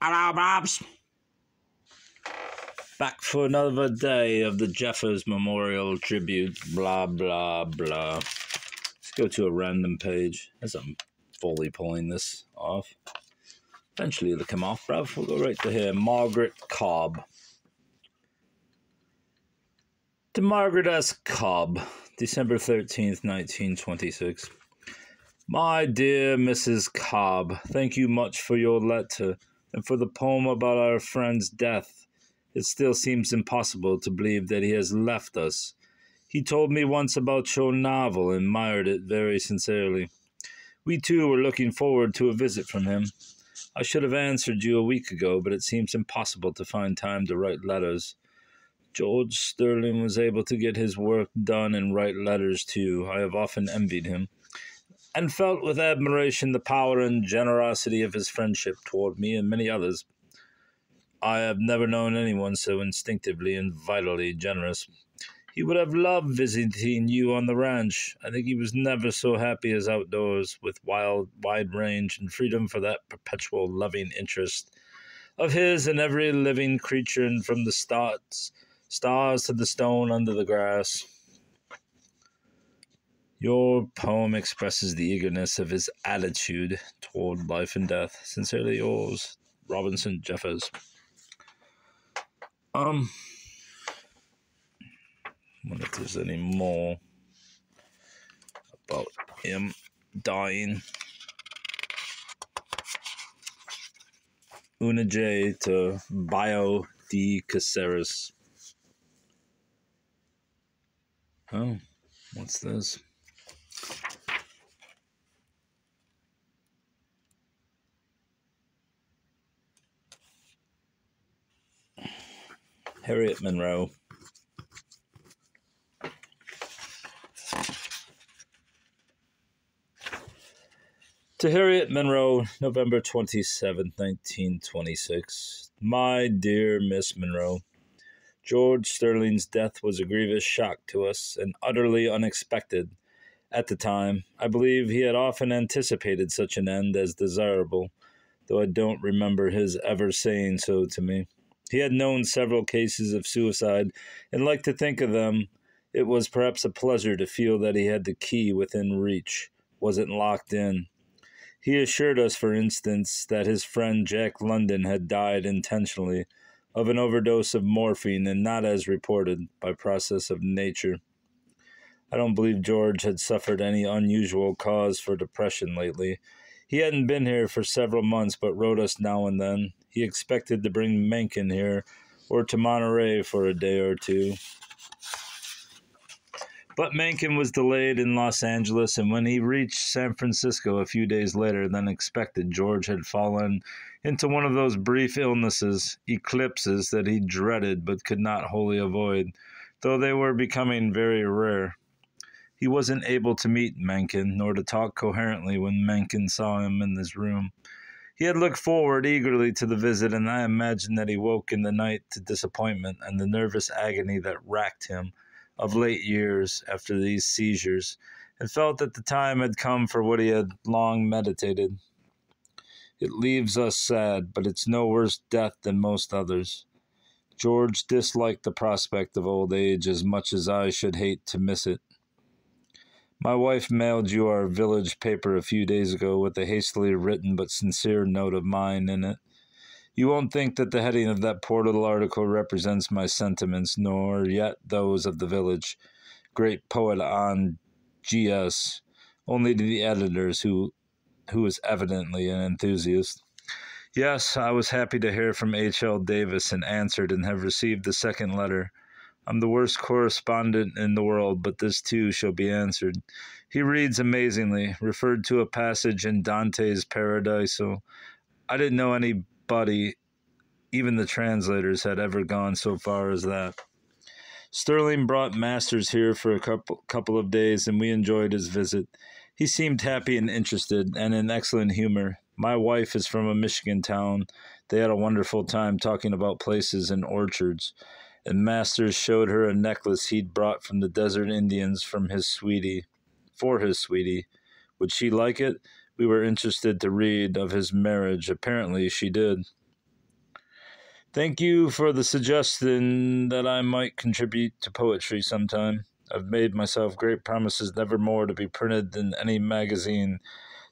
Hello, Bobs. Back for another day of the Jeffers Memorial Tribute. Blah, blah, blah. Let's go to a random page as I'm fully pulling this off. Eventually it'll come off, bruv. We'll go right to here. Margaret Cobb. To Margaret S. Cobb, December 13th, 1926. My dear Mrs. Cobb, thank you much for your letter and for the poem about our friend's death. It still seems impossible to believe that he has left us. He told me once about your novel and admired it very sincerely. We too were looking forward to a visit from him. I should have answered you a week ago, but it seems impossible to find time to write letters. George Sterling was able to get his work done and write letters too. I have often envied him, and felt with admiration the power and generosity of his friendship toward me and many others. I have never known anyone so instinctively and vitally generous. He would have loved visiting you on the ranch. I think he was never so happy as outdoors, with wide range and freedom for that perpetual loving interest of his in every living creature, and from the stars to the stone under the grass. Your poem expresses the eagerness of his attitude toward life and death. Sincerely yours, Robinson Jeffers. I wonder if there's any more about him dying. Una J. to Bio D. Caceres. Oh, what's this? Harriet Monroe. To Harriet Monroe, November 27, 1926. My dear Miss Monroe, George Sterling's death was a grievous shock to us and utterly unexpected. At the time, I believe he had often anticipated such an end as desirable, though I don't remember his ever saying so to me. He had known several cases of suicide, and liked to think of them. It was perhaps a pleasure to feel that he had the key within reach, wasn't locked in. He assured us, for instance, that his friend Jack London had died intentionally of an overdose of morphine and not as reported by process of nature. I don't believe George had suffered any unusual cause for depression lately. He hadn't been here for several months, but wrote us now and then. He expected to bring Mencken here or to Monterey for a day or two. But Mencken was delayed in Los Angeles, and when he reached San Francisco a few days later than expected, George had fallen into one of those brief illnesses, eclipses that he dreaded but could not wholly avoid, though they were becoming very rare. He wasn't able to meet Mencken, nor to talk coherently when Mencken saw him in his room. He had looked forward eagerly to the visit, and I imagine that he woke in the night to disappointment and the nervous agony that racked him of late years after these seizures, and felt that the time had come for what he had long meditated. It leaves us sad, but it's no worse death than most others. George disliked the prospect of old age as much as I should hate to miss it. My wife mailed you our village paper a few days ago with a hastily written but sincere note of mine in it. You won't think that the heading of that poor little article represents my sentiments, nor yet those of the village. Great poet on G.S., only to the editors, who is evidently an enthusiast. Yes, I was happy to hear from H.L. Davis and answered and have received the second letter. I'm the worst correspondent in the world, but this too shall be answered. He reads amazingly, referred to a passage in Dante's Paradiso. I didn't know anybody, even the translators, had ever gone so far as that. Sterling brought Masters here for a couple of days, and we enjoyed his visit. He seemed happy and interested, and in excellent humor. My wife is from a Michigan town. They had a wonderful time talking about places and orchards, and Masters showed her a necklace he'd brought from the desert Indians for his sweetie. Would she like it? We were interested to read of his marriage. Apparently she did. Thank you for the suggestion that I might contribute to poetry sometime. I've made myself great promises never more to be printed in any magazine.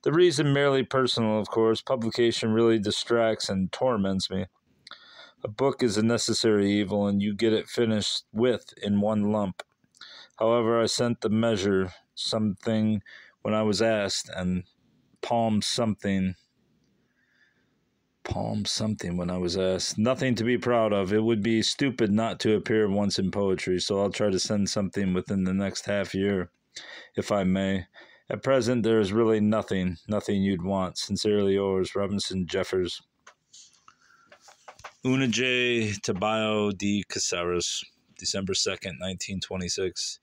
The reason merely personal, of course. Publication really distracts and torments me. A book is a necessary evil, and you get it finished with in one lump. However, I sent the measure something when I was asked, and palm something when I was asked. Nothing to be proud of. It would be stupid not to appear once in poetry, so I'll try to send something within the next half year, if I may. At present, there is really nothing you'd want. Sincerely yours, Robinson Jeffers. Una J. Tabayo de Caceres, December 2nd, 1926.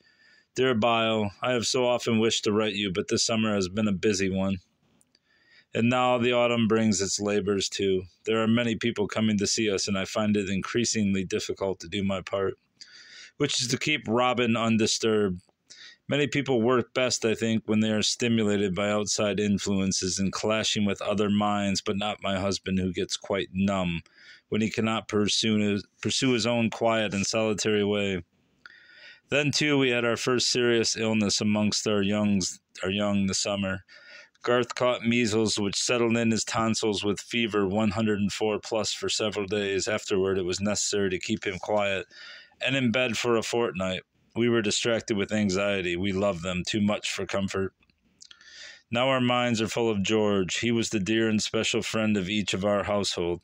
Dear Bio, I have so often wished to write you, but this summer has been a busy one. And now the autumn brings its labors too. There are many people coming to see us, and I find it increasingly difficult to do my part, which is to keep Robin undisturbed. Many people work best, I think, when they are stimulated by outside influences and clashing with other minds, but not my husband, who gets quite numb when he cannot pursue his own quiet and solitary way. Then, too, we had our first serious illness amongst our young this summer. Garth caught measles, which settled in his tonsils with fever 104 plus for several days. Afterward, it was necessary to keep him quiet and in bed for a fortnight. We were distracted with anxiety. We loved them too much for comfort. Now our minds are full of George. He was the dear and special friend of each of our household.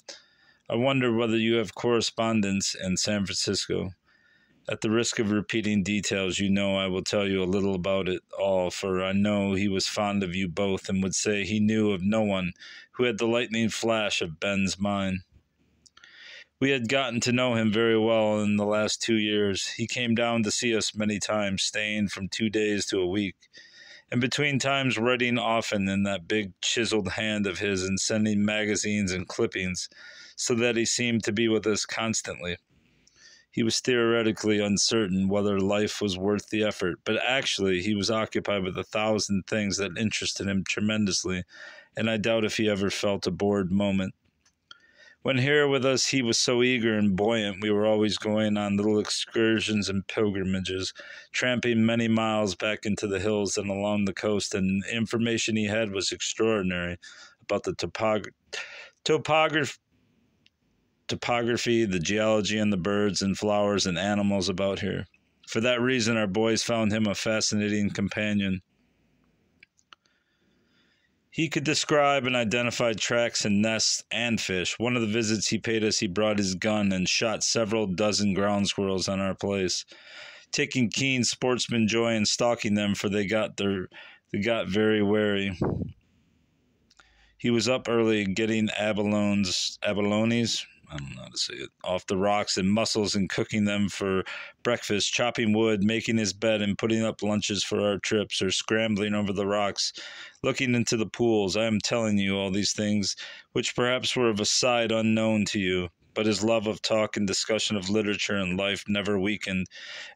I wonder whether you have correspondence in San Francisco. At the risk of repeating details, you know I will tell you a little about it all, for I know he was fond of you both and would say he knew of no one who had the lightning flash of Ben's mind. We had gotten to know him very well in the last 2 years. He came down to see us many times, staying from 2 days to a week, and between times writing often in that big chiseled hand of his and sending magazines and clippings, so that he seemed to be with us constantly. He was theoretically uncertain whether life was worth the effort, but actually he was occupied with 1,000 things that interested him tremendously, and I doubt if he ever felt a bored moment. When here with us, he was so eager and buoyant. We were always going on little excursions and pilgrimages, tramping many miles back into the hills and along the coast, and the information he had was extraordinary about the topography, the geology, and the birds and flowers and animals about here. For that reason, our boys found him a fascinating companion. He could describe and identify tracks and nests and fish. One of the visits he paid us, he brought his gun and shot several dozen ground squirrels on our place, taking keen sportsman joy in stalking them, for they got very wary. He was up early getting abalones, I don't know how to say it, off the rocks and mussels and cooking them for breakfast, chopping wood, making his bed and putting up lunches for our trips, or scrambling over the rocks, looking into the pools. I am telling you all these things, which perhaps were of a side unknown to you, but his love of talk and discussion of literature and life never weakened,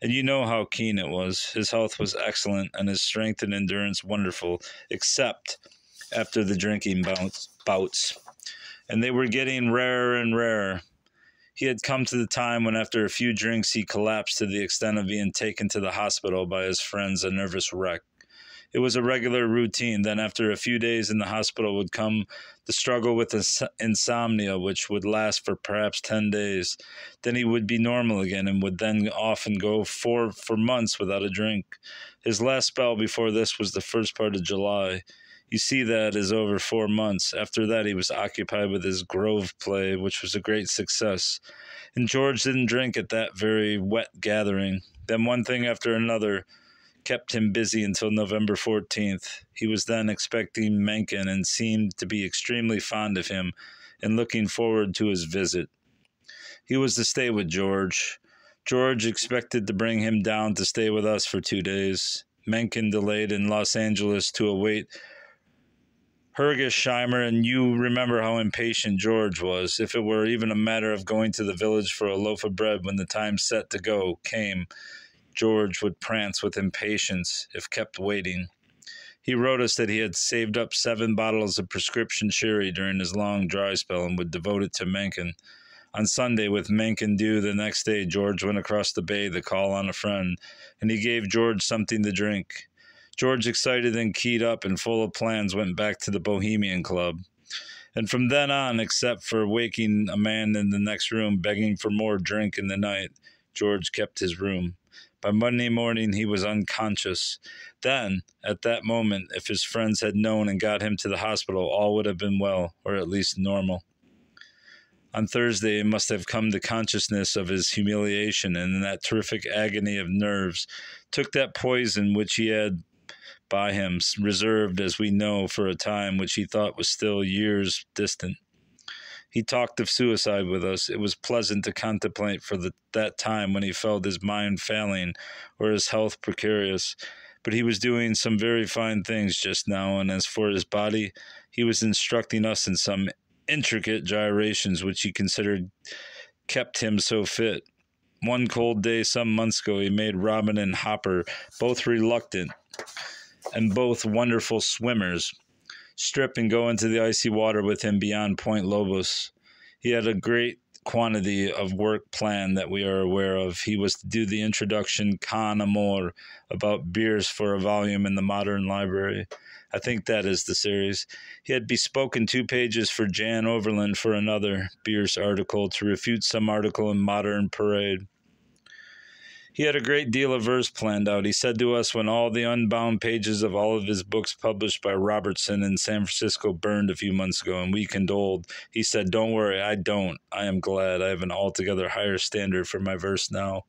and you know how keen it was. His health was excellent, and his strength and endurance wonderful, except after the drinking bouts. And they were getting rarer and rarer. He had come to the time when after a few drinks he collapsed to the extent of being taken to the hospital by his friends, a nervous wreck. It was a regular routine. Then after a few days in the hospital would come the struggle with insomnia, which would last for perhaps 10 days. Then he would be normal again and would then often go for months without a drink. His last spell before this was the first part of July. You see, that is over 4 months. After that, he was occupied with his Grove play, which was a great success. And George didn't drink at that very wet gathering. Then one thing after another kept him busy until November 14th. He was then expecting Mencken and seemed to be extremely fond of him and looking forward to his visit. He was to stay with George. George expected to bring him down to stay with us for 2 days. Mencken delayed in Los Angeles to await Hergesheimer, and you remember how impatient George was. If it were even a matter of going to the village for a loaf of bread when the time set to go came, George would prance with impatience if kept waiting. He wrote us that he had saved up 7 bottles of prescription sherry during his long dry spell and would devote it to Mencken. On Sunday, with Mink and Dew the next day, George went across the bay to call on a friend, and he gave George something to drink. George, excited and keyed up and full of plans, went back to the Bohemian Club. And from then on, except for waking a man in the next room begging for more drink in the night, George kept his room. By Monday morning, he was unconscious. Then, at that moment, if his friends had known and got him to the hospital, all would have been well, or at least normal. On Thursday, he must have come to consciousness of his humiliation, and in that terrific agony of nerves, took that poison which he had by him, reserved, as we know, for a time which he thought was still years distant. He talked of suicide with us. It was pleasant to contemplate for that time when he felt his mind failing or his health precarious. But he was doing some very fine things just now, and as for his body, he was instructing us in some intricate gyrations which he considered kept him so fit. One cold day some months ago, he made Robin and Hopper, both reluctant and both wonderful swimmers, strip and go into the icy water with him beyond Point Lobos. He had a great quantity of work planned that we are aware of. He was to do the introduction con amore about Bierce for a volume in the Modern Library. I think that is the series. He had bespoken 2 pages for Jan Overland for another Bierce article to refute some article in Modern Parade. He had a great deal of verse planned out. He said to us when all the unbound pages of all of his books published by Robertson in San Francisco burned a few months ago, and we condoled, he said, "Don't worry, I don't. I am glad. I have an altogether higher standard for my verse now.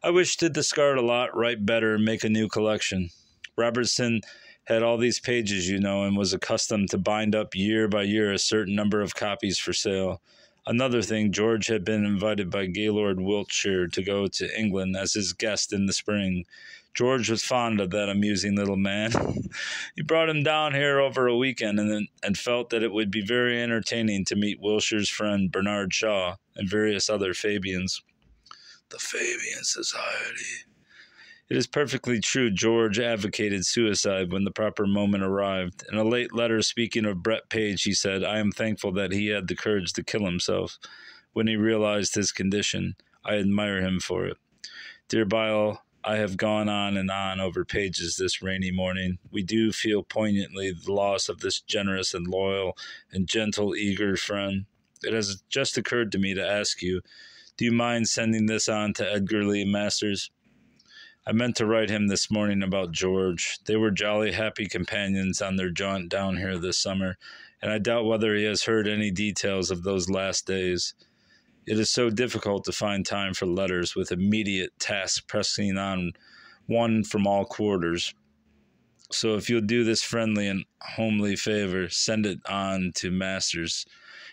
I wish to discard a lot, write better, and make a new collection." Robertson had all these pages, you know, and was accustomed to bind up year by year a certain number of copies for sale. Another thing, George had been invited by Gaylord Wiltshire to go to England as his guest in the spring. George was fond of that amusing little man. He brought him down here over a weekend and felt that it would be very entertaining to meet Wilshire's friend Bernard Shaw and various other Fabians. The Fabian Society. It is perfectly true George advocated suicide when the proper moment arrived. In a late letter speaking of Brett Page, he said, "I am thankful that he had the courage to kill himself when he realized his condition. I admire him for it." Dear Bile, I have gone on and on over pages this rainy morning. We do feel poignantly the loss of this generous and loyal and gentle, eager friend. It has just occurred to me to ask you, do you mind sending this on to Edgar Lee Masters? I meant to write him this morning about George. They were jolly happy companions on their jaunt down here this summer, and I doubt whether he has heard any details of those last days. It is so difficult to find time for letters with immediate tasks pressing on one from all quarters. So if you'll do this friendly and homely favor, send it on to Masters,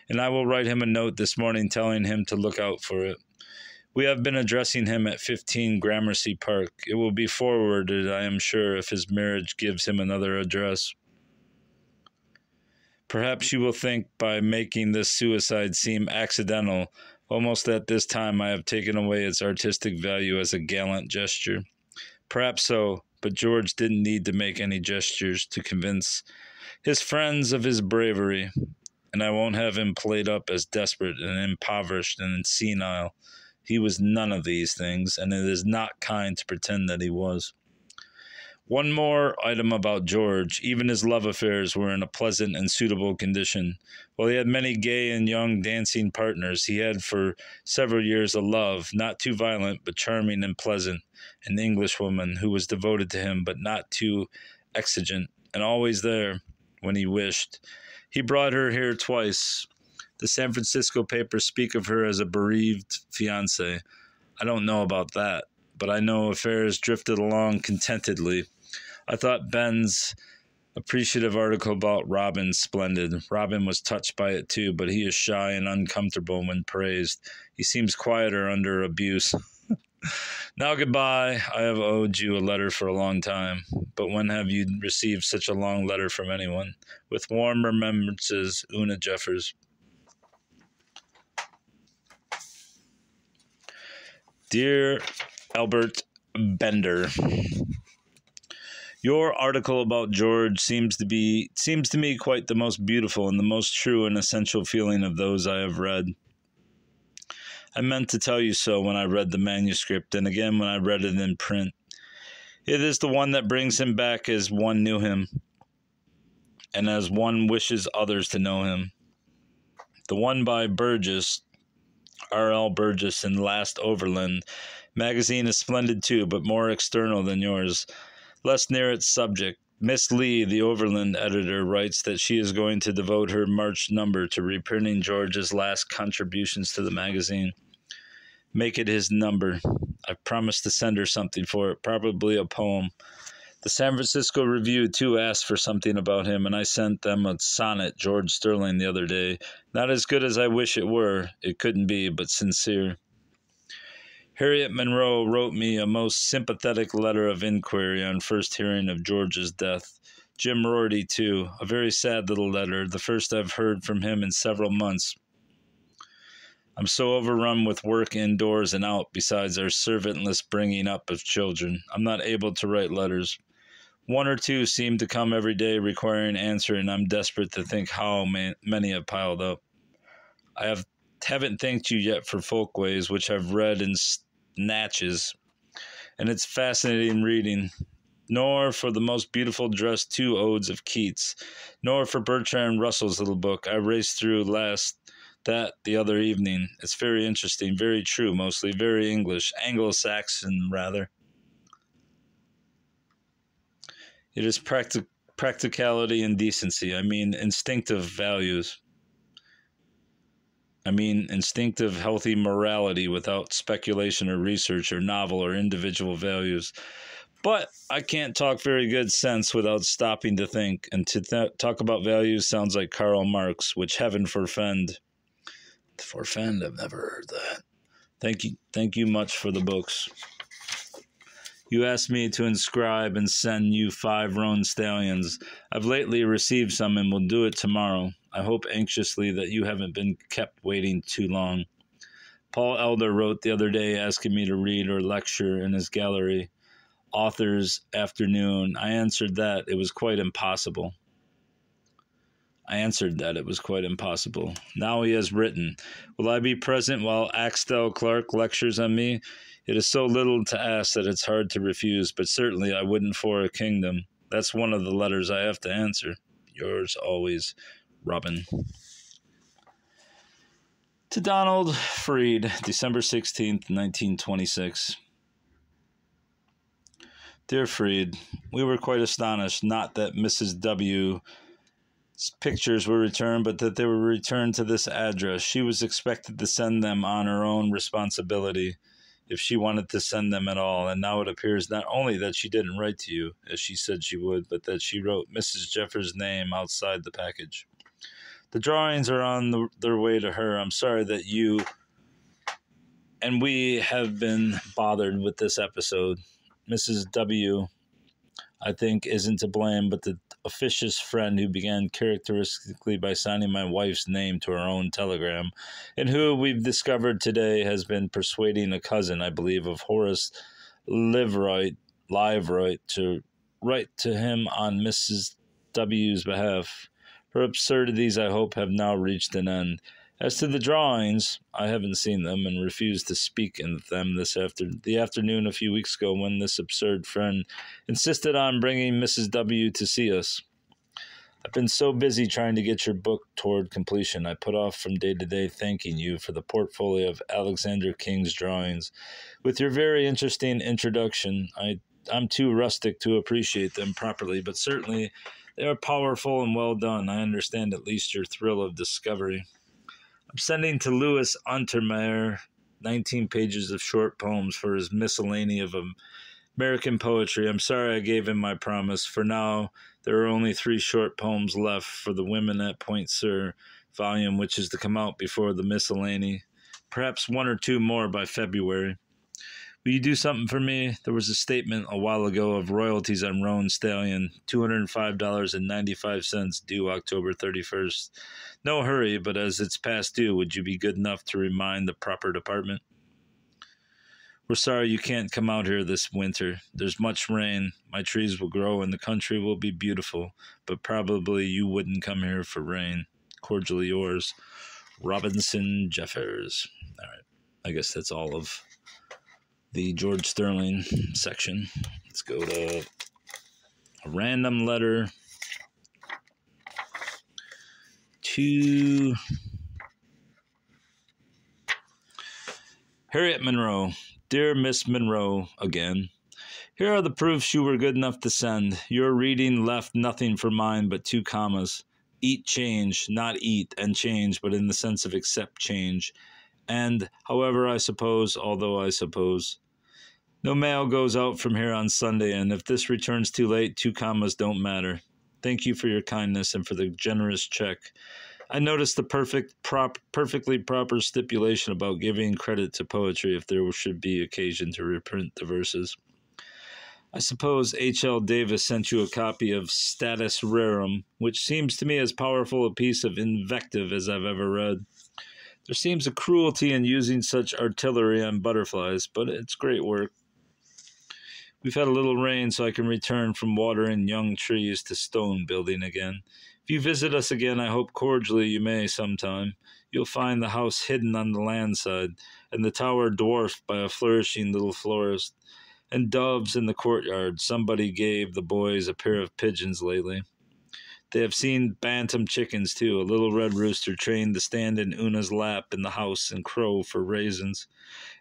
and I will write him a note this morning telling him to look out for it. We have been addressing him at 15 Gramercy Park. It will be forwarded, I am sure, if his marriage gives him another address. Perhaps you will think by making this suicide seem accidental, almost at this time I have taken away its artistic value as a gallant gesture. Perhaps so, but George didn't need to make any gestures to convince his friends of his bravery, and I won't have him played up as desperate and impoverished and senile. He was none of these things, and it is not kind to pretend that he was. One more item about George. Even his love affairs were in a pleasant and suitable condition. While he had many gay and young dancing partners, he had for several years a love, not too violent, but charming and pleasant, an Englishwoman who was devoted to him, but not too exigent, and always there when he wished. He brought her here twice. The San Francisco papers speak of her as a bereaved fiancée. I don't know about that, but I know affairs drifted along contentedly. I thought Ben's appreciative article about Robin splendid. Robin was touched by it too, but he is shy and uncomfortable when praised. He seems quieter under abuse. Now goodbye. I have owed you a letter for a long time, but when have you received such a long letter from anyone? With warm remembrances, Una Jeffers. Dear Albert Bender, your article about George seems to me quite the most beautiful and the most true and essential feeling of those I have read. I meant to tell you so when I read the manuscript, and again when I read it in print. It is the one that brings him back as one knew him, and as one wishes others to know him. The one by Burgess, R.L. Burgess, in Last Overland magazine is splendid too, but more external than yours, less near its subject. Miss Lee, the Overland editor, writes that she is going to devote her March number to reprinting George's last contributions to the magazine. Make it his number. I've promised to send her something for it, probably a poem. The San Francisco Review, too, asked for something about him, and I sent them a sonnet, George Sterling, the other day. Not as good as I wish it were. It couldn't be, but sincere. Harriet Monroe wrote me a most sympathetic letter of inquiry on first hearing of George's death. Jim Rorty, too, a very sad little letter, the first I've heard from him in several months. I'm so overrun with work indoors and out, besides our servantless bringing up of children. I'm not able to write letters. One or two seem to come every day requiring answering. I'm desperate to think how many have piled up. I haven't thanked you yet for Folkways, which I've read in snatches, and it's fascinating reading, nor for the most beautiful dressed two odes of Keats, nor for Bertrand Russell's little book I raced through the other evening. It's very interesting, very true mostly, very English, Anglo-Saxon rather. It is practicality and decency. I mean instinctive values. I mean instinctive, healthy morality without speculation or research or novel or individual values. But I can't talk very good sense without stopping to think, and to talk about values sounds like Karl Marx, which heaven forfend. Forfend, I've never heard that. Thank you much for the books. You asked me to inscribe and send you 5 roan stallions. I've lately received some and will do it tomorrow. I hope anxiously that you haven't been kept waiting too long. Paul Elder wrote the other day asking me to read or lecture in his gallery, Author's Afternoon. I answered that it was quite impossible. Now he has written, will I be present while Axtell Clark lectures on me? It is so little to ask that it's hard to refuse, but certainly I wouldn't for a kingdom. That's one of the letters I have to answer. Yours always, Robin. To Donald Freed, December 16th, 1926. Dear Freed, we were quite astonished, not that Mrs. W.'s pictures were returned, but that they were returned to this address. She was expected to send them on her own responsibility, if she wanted to send them at all, and now it appears not only that she didn't write to you, as she said she would, but that she wrote Mrs. Jeffers' name outside the package. The drawings are on their way to her. I'm sorry that you and we have been bothered with this episode. Mrs. W., I think, isn't to blame, but the officious friend who began characteristically by signing my wife's name to her own telegram, and who we've discovered today has been persuading a cousin, I believe, of Horace Liveroy to write to him on Mrs. W.'s behalf. Her absurdities, I hope, have now reached an end. As to the drawings, I haven't seen them and refused to speak in them the afternoon a few weeks ago when this absurd friend insisted on bringing Mrs. W. to see us. I've been so busy trying to get your book toward completion, I put off from day to day thanking you for the portfolio of Alexander King's drawings. With your very interesting introduction, I'm too rustic to appreciate them properly, but certainly they are powerful and well done. I understand at least your thrill of discovery. I'm sending to Louis Untermeyer 19 pages of short poems for his miscellany of American poetry. I'm sorry I gave him my promise. For now, there are only 3 short poems left for the Women at Point Sur volume, which is to come out before the miscellany. Perhaps 1 or 2 more by February. Will you do something for me? There was a statement a while ago of royalties on Roan Stallion, $205.95 due October 31st. No hurry, but as it's past due, would you be good enough to remind the proper department? We're sorry you can't come out here this winter. There's much rain. My trees will grow and the country will be beautiful, but probably you wouldn't come here for rain. Cordially yours, Robinson Jeffers. All right. I guess that's all of the George Sterling section. Let's go to a random letter to Harriet Monroe. Dear Miss Monroe, again. Here are the proofs you were good enough to send. Your reading left nothing for mine but 2 commas. Eat change, not eat and change, but in the sense of accept change. And, however, I suppose, although I suppose. No mail goes out from here on Sunday, and if this returns too late, 2 commas don't matter. Thank you for your kindness and for the generous check. I noticed the perfectly proper stipulation about giving credit to poetry if there should be occasion to reprint the verses. I suppose H.L. Davis sent you a copy of Status Rerum, which seems to me as powerful a piece of invective as I've ever read. There seems a cruelty in using such artillery on butterflies, but it's great work. We've had a little rain, so I can return from watering young trees to stone building again. If you visit us again, I hope cordially you may sometime. You'll find the house hidden on the land side, and the tower dwarfed by a flourishing little florist, and doves in the courtyard. Somebody gave the boys a pair of pigeons lately. They have seen bantam chickens, too, a little red rooster trained to stand in Una's lap in the house and crow for raisins.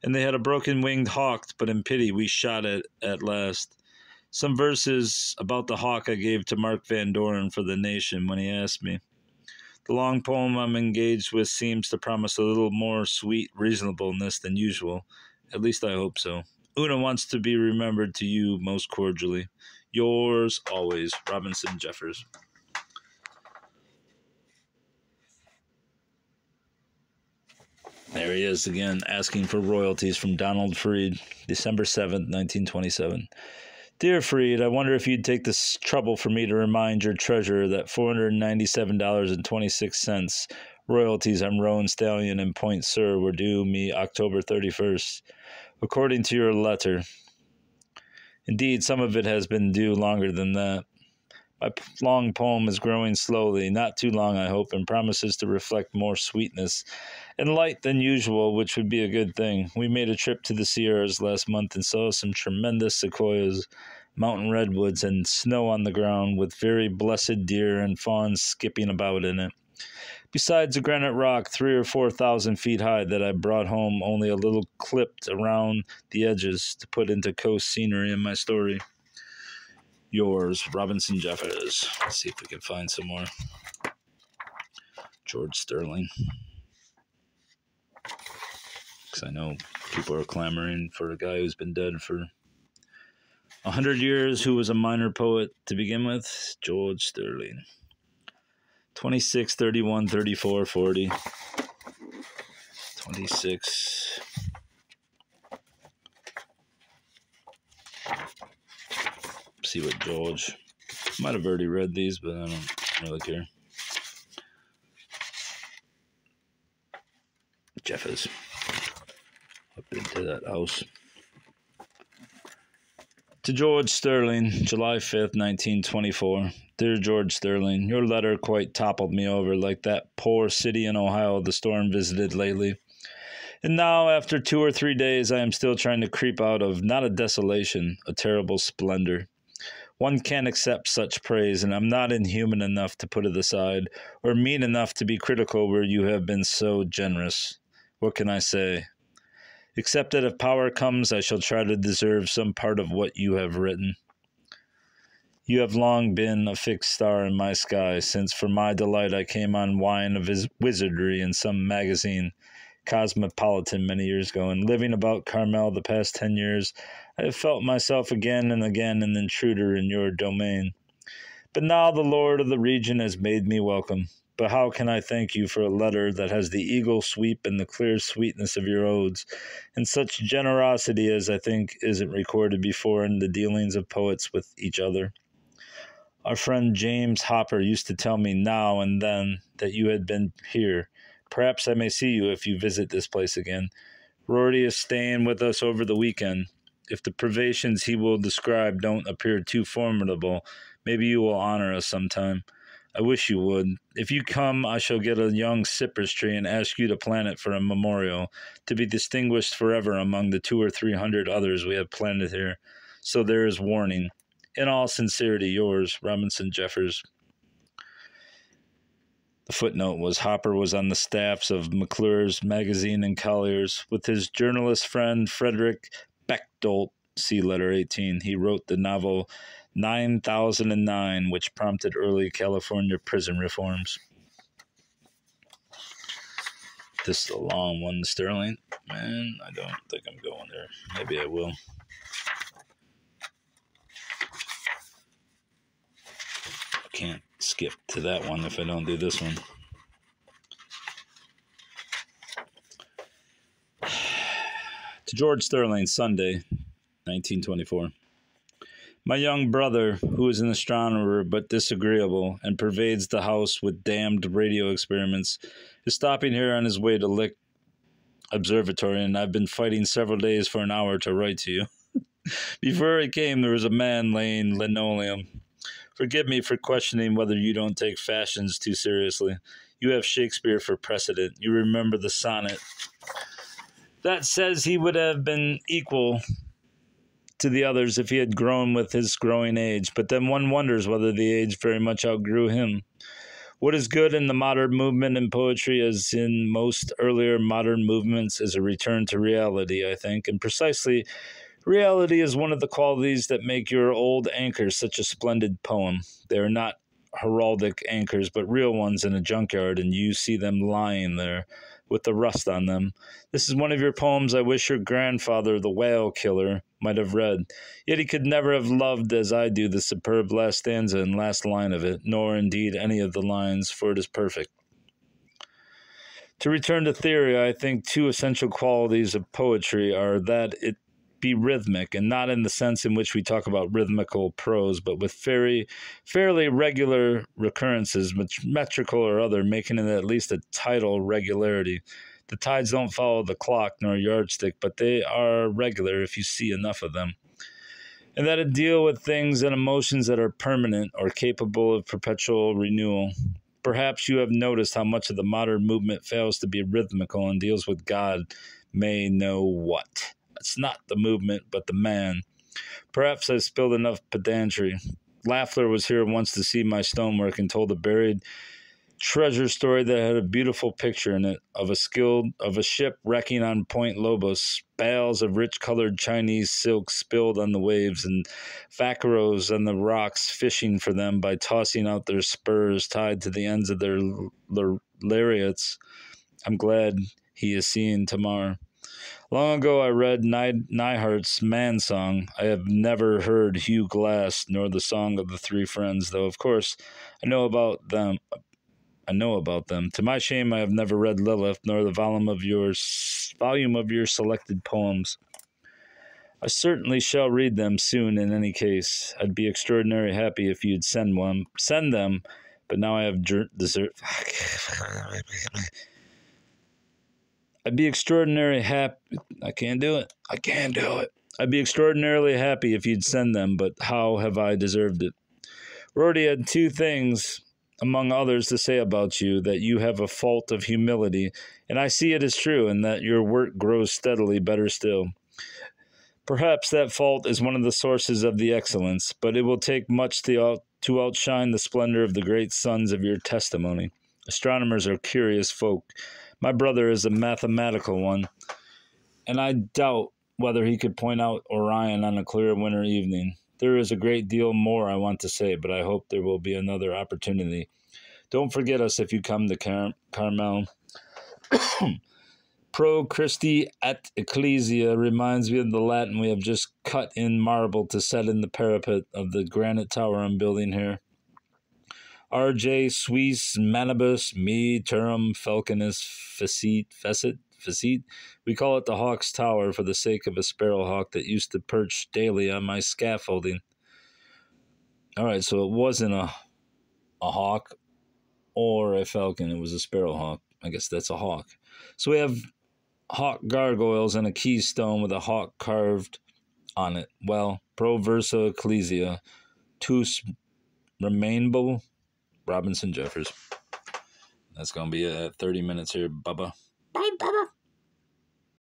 And they had a broken-winged hawk, but in pity we shot it at last. Some verses about the hawk I gave to Mark Van Doren for the Nation when he asked me. The long poem I'm engaged with seems to promise a little more sweet reasonableness than usual. At least I hope so. Una wants to be remembered to you most cordially. Yours always, Robinson Jeffers. There he is again, asking for royalties from Donald Freed, December 7th, 1927. Dear Freed, I wonder if you'd take this trouble for me to remind your treasurer that $497.26 royalties on Roan Stallion and Point Sur were due me October 31st, according to your letter. Indeed, some of it has been due longer than that. My long poem is growing slowly, not too long, I hope, and promises to reflect more sweetness and light than usual, which would be a good thing. We made a trip to the Sierras last month and saw some tremendous sequoias, mountain redwoods, and snow on the ground, with very blessed deer and fawns skipping about in it. Besides a granite rock 3,000 or 4,000 feet high that I brought home only a little clipped around the edges to put into coast scenery in my story. Yours, Robinson Jeffers. Let's see if we can find some more. George Sterling. Because I know people are clamoring for a guy who's been dead for 100 years, who was a minor poet to begin with. George Sterling. 26, 31, 34, 40. 26. See what George. Might have already read these, but I don't really care. Jeffers. Up into that house. To George Sterling, July 5th, 1924. Dear George Sterling, your letter quite toppled me over like that poor city in Ohio the storm visited lately. And now, after 2 or 3 days, I am still trying to creep out of not a desolation, a terrible splendor. One can't accept such praise, and I'm not inhuman enough to put it aside, or mean enough to be critical where you have been so generous. What can I say? Except that if power comes, I shall try to deserve some part of what you have written. You have long been a fixed star in my sky, since for my delight I came on Wine of Wizardry in some magazine, Cosmopolitan, many years ago, and living about Carmel the past 10 years, I have felt myself again and again an intruder in your domain. But now the Lord of the region has made me welcome. But how can I thank you for a letter that has the eagle sweep and the clear sweetness of your odes, and such generosity as I think isn't recorded before in the dealings of poets with each other? Our friend James Hopper used to tell me now and then that you had been here. Perhaps I may see you if you visit this place again. Rorty is staying with us over the weekend. If the privations he will describe don't appear too formidable, maybe you will honor us sometime. I wish you would. If you come, I shall get a young cypress tree and ask you to plant it for a memorial, to be distinguished forever among the 200 or 300 others we have planted here. So there is warning. In all sincerity, yours, Robinson Jeffers. The footnote was Hopper was on the staffs of McClure's Magazine and Collier's. With his journalist friend Frederick Bechtold, see letter 18, he wrote the novel 9009, which prompted early California prison reforms. This is a long one, Sterling. Man, I don't think I'm going there. Maybe I will. I can't skip to that one if I don't do this one. To George Sterling, Sunday, 1924. My young brother, who is an astronomer but disagreeable and pervades the house with damned radio experiments, is stopping here on his way to Lick Observatory, and I've been fighting several days for an hour to write to you. Before he came, there was a man laying linoleum. Forgive me for questioning whether you don't take fashions too seriously. You have Shakespeare for precedent. You remember the sonnet that says he would have been equal to the others if he had grown with his growing age, but then one wonders whether the age very much outgrew him. What is good in the modern movement in poetry, as in most earlier modern movements, is a return to reality, I think, and precisely reality is one of the qualities that make your old anchors such a splendid poem. They are not heraldic anchors, but real ones in a junkyard, and you see them lying there with the rust on them. This is one of your poems I wish your grandfather, the whale killer, might have read. Yet he could never have loved as I do the superb last stanza and last line of it, nor indeed any of the lines, for it is perfect. To return to theory, I think two essential qualities of poetry are that it be rhythmic, and not in the sense in which we talk about rhythmical prose, but with fairly regular recurrences, metrical or other, making it at least a tidal regularity. The tides don't follow the clock nor yardstick, but they are regular if you see enough of them. And that it deal with things and emotions that are permanent or capable of perpetual renewal. Perhaps you have noticed how much of the modern movement fails to be rhythmical and deals with God may know what. It's not the movement, but the man. Perhaps I spilled enough pedantry. Lafleur was here once to see my stonework and told a buried treasure story that had a beautiful picture in it of a ship wrecking on Point Lobos, bales of rich-colored Chinese silk spilled on the waves, and vaqueros on the rocks fishing for them by tossing out their spurs tied to the ends of their lariats. I'm glad he is seeing Tamar. Long ago I read Neihart's Man Song. I have never heard Hugh Glass nor the Song of the Three Friends, though of course I know about them. To my shame, I have never read Lilith nor the volume of your selected poems. I certainly shall read them soon in any case. I'd be extraordinarily happy if you'd send them, but now I have I'd be extraordinarily happy. I can't do it. I'd be extraordinarily happy if you'd send them, but how have I deserved it? Rorty had two things, among others, to say about you: that you have a fault of humility, and I see it as true, and that your work grows steadily better still. Perhaps that fault is one of the sources of the excellence, but it will take much to outshine the splendor of the great sons of your testimony. Astronomers are curious folk. My brother is a mathematical one, and I doubt whether he could point out Orion on a clear winter evening. There is a great deal more I want to say, but I hope there will be another opportunity. Don't forget us if you come to Carmel. Pro Christi et Ecclesia reminds me of the Latin we have just cut in marble to set in the parapet of the granite tower I'm building here. RJ Suis manibus me terram falconis fecit. We call it the Hawk's Tower for the sake of a sparrowhawk that used to perch daily on my scaffolding. All right, so it wasn't a hawk or a falcon. It was a sparrowhawk. I guess that's a hawk. So we have hawk gargoyles and a keystone with a hawk carved on it. Well, pro versa ecclesia, tus remainable. Robinson Jeffers. That's going to be 30 minutes here, Bubba. Bye, Bubba.